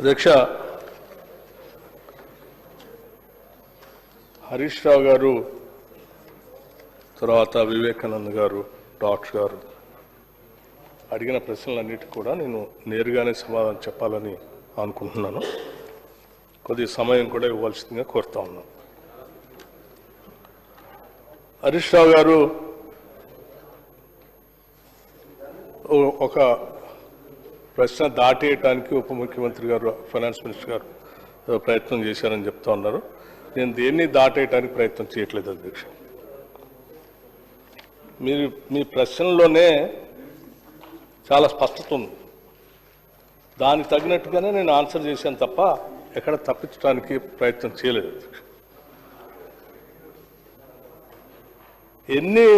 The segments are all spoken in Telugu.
అధ్యక్ష, హరీష్ రావు గారు తర్వాత వివేకానంద్ గారు డాక్టర్ గారు అడిగిన ప్రశ్నలన్నిటికీ కూడా నేను నేరుగానే సమాధానం చెప్పాలని అనుకుంటున్నాను. కొద్ది సమయం కూడా ఇవ్వాల్సిందిగా కోరుతా ఉన్నాను. హరీష్ రావు గారు ఒక ప్రశ్న దాటేయటానికి ఉప ముఖ్యమంత్రి గారు ఫైనాన్స్ మినిస్టర్ గారు ప్రయత్నం చేశారని చెప్తా ఉన్నారు. నేను దేన్ని దాటేయటానికి ప్రయత్నం చేయట్లేదు అధ్యక్ష. మీ ప్రశ్నలోనే చాలా స్పష్టత ఉంది. దానికి తగినట్టుగానే నేను ఆన్సర్ చేశాను తప్ప ఎక్కడ తప్పించడానికి ప్రయత్నం చేయలేదు అధ్యక్ష. ఎన్ని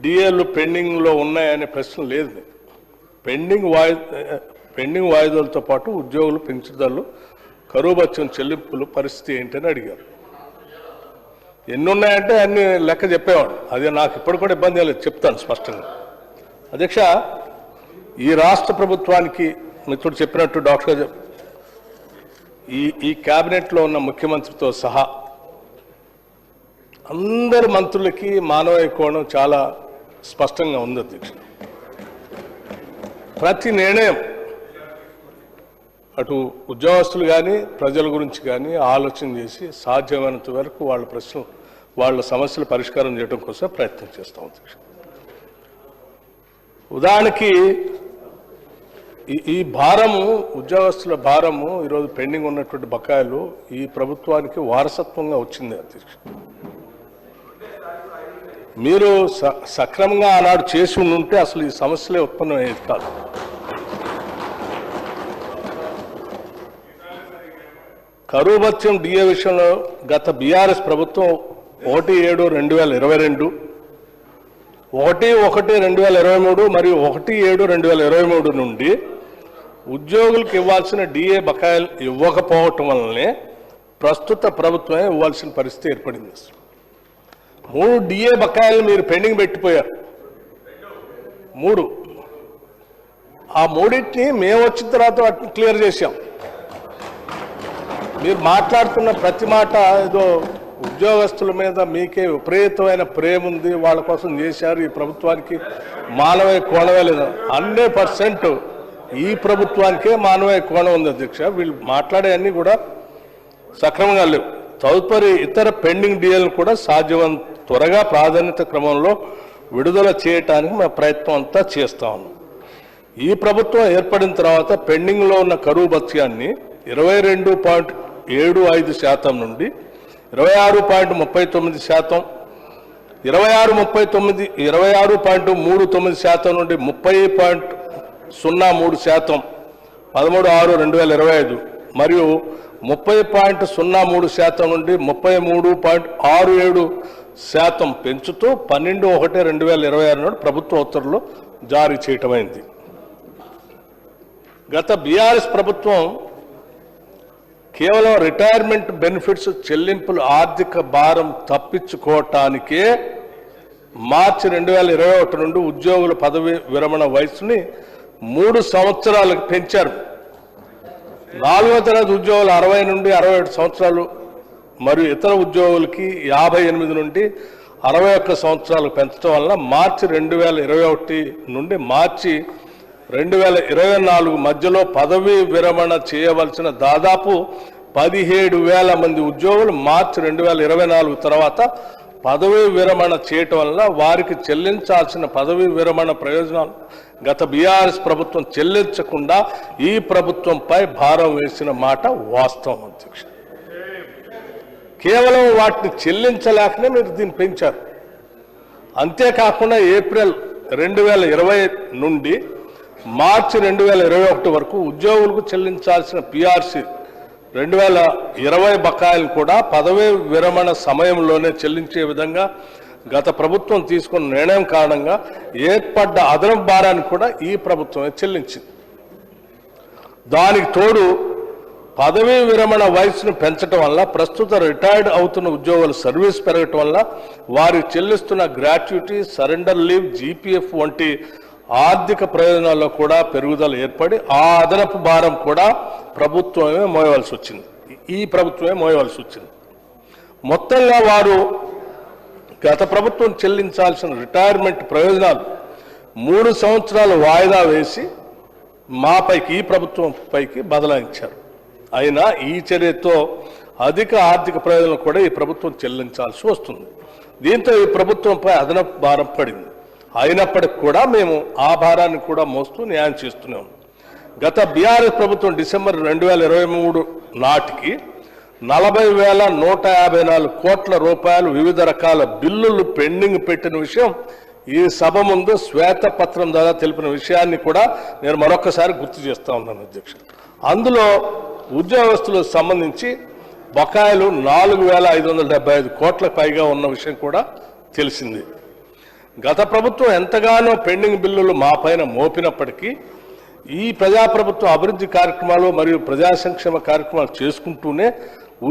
డిఏలు పెండింగ్లో ఉన్నాయనే ప్రశ్న లేదు. పెండింగ్ వాయిదాలతో పాటు ఉద్యోగులు పెంచుదలలు కరువు భత్యం చెల్లింపులు పరిస్థితి ఏంటని అడిగారు. ఎన్ని ఉన్నాయంటే అన్ని లెక్క చెప్పేవాడు. అది నాకు ఇప్పుడు కూడా ఇబ్బంది లేదు, చెప్తాను స్పష్టంగా. అధ్యక్ష, ఈ రాష్ట్ర ప్రభుత్వానికి మిత్రుడు చెప్పినట్టు డాక్టర్ గారు ఈ క్యాబినెట్లో ఉన్న ముఖ్యమంత్రితో సహా అందరు మంత్రులకి మానవీయ కోణం చాలా స్పష్టంగా ఉంది అధ్యక్ష. ప్రతి నిర్ణయం అటు ఉద్యోగస్తులు కానీ ప్రజల గురించి కానీ ఆలోచన చేసి సాధ్యమైనంత వరకు వాళ్ళ సమస్యల పరిష్కారం చేయడం కోసం ప్రయత్నం చేస్తాం అధ్యక్ష. ఉదాహరణకి ఈ భారము, ఉద్యోగస్తుల భారము, ఈరోజు పెండింగ్ ఉన్నటువంటి బకాయిలు ఈ ప్రభుత్వానికి వారసత్వంగా వచ్చింది అధ్యక్ష. మీరు సక్రమంగా ఆనాడు చేసి ఉంటే అసలు ఈ సమస్యలే ఉత్పన్నమయ్యేది కాదు. కరువు భత్యం డిఏ విషయంలో గత బీఆర్ఎస్ ప్రభుత్వం 1/7/2022, 1/1/2023 మరియు 1/7/2023 నుండి ఉద్యోగులకు ఇవ్వాల్సిన డిఏ బకాయిలు ఇవ్వకపోవటం వల్లనే ప్రస్తుత ప్రభుత్వమే ఇవ్వాల్సిన పరిస్థితి ఏర్పడింది. 3 డిఏ బకాయిలు మీరు పెండింగ్ పెట్టిపోయారు. 3. ఆ 3టిని మేము వచ్చిన తర్వాత వాటిని క్లియర్ చేశాం. మీరు మాట్లాడుతున్న ప్రతి మాట ఏదో ఉద్యోగస్తుల మీద మీకే విపరీతమైన ప్రేమ ఉంది, వాళ్ళ కోసం చేశారు, ఈ ప్రభుత్వానికి మానవీయ కోణమే లేదు. 100% ఈ ప్రభుత్వానికే మానవీయ కోణం ఉంది అధ్యక్ష. వీళ్ళు మాట్లాడే అన్నీ కూడా సక్రమంగా లేవు. తదుపరి ఇతర పెండింగ్ డిఏలను కూడా సాధ్యమైనంత త్వరగా ప్రాధాన్యత క్రమంలో విడుదల చేయడానికి మా ప్రయత్నం అంతా చేస్తా ఉన్నాం. ఈ ప్రభుత్వం ఏర్పడిన తర్వాత పెండింగ్లో ఉన్న కరువు భత్యాన్ని 22.75% నుండి 26.39%, 26.39% నుండి 30.03% 13/6/2025 మరియు 30.03% నుండి 33.67% పెంచుతూ 12/1/2026 నాడు ప్రభుత్వ ఉత్తర్వులు జారీ చేయటమైంది. గత బీఆర్ఎస్ ప్రభుత్వం కేవలం రిటైర్మెంట్ బెనిఫిట్స్ చెల్లింపులు ఆర్థిక భారం తప్పించుకోవటానికే మార్చి 2021 నుండి ఉద్యోగుల పదవి విరమణ వయసుని 3 సంవత్సరాలకు పెంచారు. 4వ తరగతి ఉద్యోగులు 60 నుండి 67 సంవత్సరాలు మరియు ఇతర ఉద్యోగులకి 58 నుండి 61 సంవత్సరాలకు పెంచడం వల్ల మార్చి 2021 నుండి మార్చి 2024 మధ్యలో పదవీ విరమణ చేయవలసిన దాదాపు 17,000 మంది ఉద్యోగులు మార్చి 2024 తర్వాత పదవీ విరమణ చేయటం వల్ల వారికి చెల్లించాల్సిన పదవీ విరమణ ప్రయోజనాలు గత బీఆర్ఎస్ ప్రభుత్వం చెల్లించకుండా ఈ ప్రభుత్వంపై భారం వేసిన మాట వాస్తవం అధ్యక్ష. కేవలం వాటిని చెల్లించలేకనే మీరు దీన్ని పెంచారు. అంతేకాకుండా ఏప్రిల్ 2020 నుండి మార్చి 2021 వరకు ఉద్యోగులకు చెల్లించాల్సిన పిఆర్సి 2020 బకాయిలు కూడా పదవీ విరమణ సమయంలోనే చెల్లించే విధంగా గత ప్రభుత్వం తీసుకున్న నిర్ణయం కారణంగా ఏర్పడ్డ అదనపు భారాన్ని కూడా ఈ ప్రభుత్వమే చెల్లించింది. దానికి తోడు పదవీ విరమణ వయసును పెంచడం వల్ల ప్రస్తుత రిటైర్డ్ అవుతున్న ఉద్యోగుల సర్వీస్ పెరగటం వల్ల వారికి చెల్లిస్తున్న గ్రాట్యుటీ, సరెండర్ లీవ్, జీపీఎఫ్ వంటి ఆర్థిక ప్రయోజనాల్లో కూడా పెరుగుదల ఏర్పడి ఆ అదనపు భారం కూడా ప్రభుత్వమే మోయవలసి వచ్చింది. ఈ ప్రభుత్వమే మోయవలసి వచ్చింది. మొత్తంగా వారు గత ప్రభుత్వం చెల్లించాల్సిన రిటైర్మెంట్ ప్రయోజనాలు 3 సంవత్సరాలు వాయిదా వేసి మాపైకి, ఈ ప్రభుత్వం పైకి బదలాయించారు. అయినా ఈ చర్యతో అధిక ఆర్థిక ప్రయోజనాలు కూడా ఈ ప్రభుత్వం చెల్లించాల్సి వస్తుంది. దీంతో ఈ ప్రభుత్వంపై అదనపు భారం పడింది. అయినప్పటికీ కూడా మేము ఆ భారాన్ని కూడా మోస్తూ న్యాయం చేస్తూనే ఉన్నాం. గత బీఆర్ఎస్ ప్రభుత్వం డిసెంబర్ 2023 నాటికి 40,154 కోట్ల రూపాయలు వివిధ రకాల బిల్లులు పెండింగ్ పెట్టిన విషయం ఈ సభ ముందు శ్వేతపత్రం ద్వారా తెలిపిన విషయాన్ని కూడా నేను మరొకసారి గుర్తు చేస్తా ఉన్నాను అధ్యక్షుడు. అందులో ఉద్యోగస్తులకు సంబంధించి బకాయిలు 4,575 కోట్లకు పైగా ఉన్న విషయం కూడా తెలిసింది. గత ప్రభుత్వం ఎంతగానో పెండింగ్ బిల్లులు మా పైన మోపినప్పటికీ ఈ ప్రజాప్రభుత్వ అభివృద్ధి కార్యక్రమాలు మరియు ప్రజా సంక్షేమ కార్యక్రమాలు చేసుకుంటూనే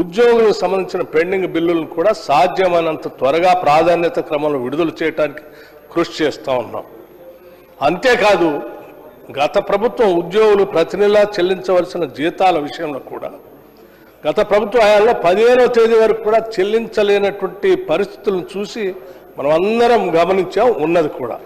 ఉద్యోగులకు సంబంధించిన పెండింగ్ బిల్లులను కూడా సాధ్యమైనంత త్వరగా ప్రాధాన్యత క్రమంలో విడుదల చేయడానికి కృషి చేస్తూ ఉన్నాం. అంతేకాదు గత ప్రభుత్వం ఉద్యోగులు ప్రతి నెలా చెల్లించవలసిన జీతాల విషయంలో కూడా గత ప్రభుత్వ హయాంలో 15వ తేదీ వరకు కూడా చెల్లించలేనటువంటి పరిస్థితులను చూసి మనం అందరం గమనించాం, ఉన్నది కూడా.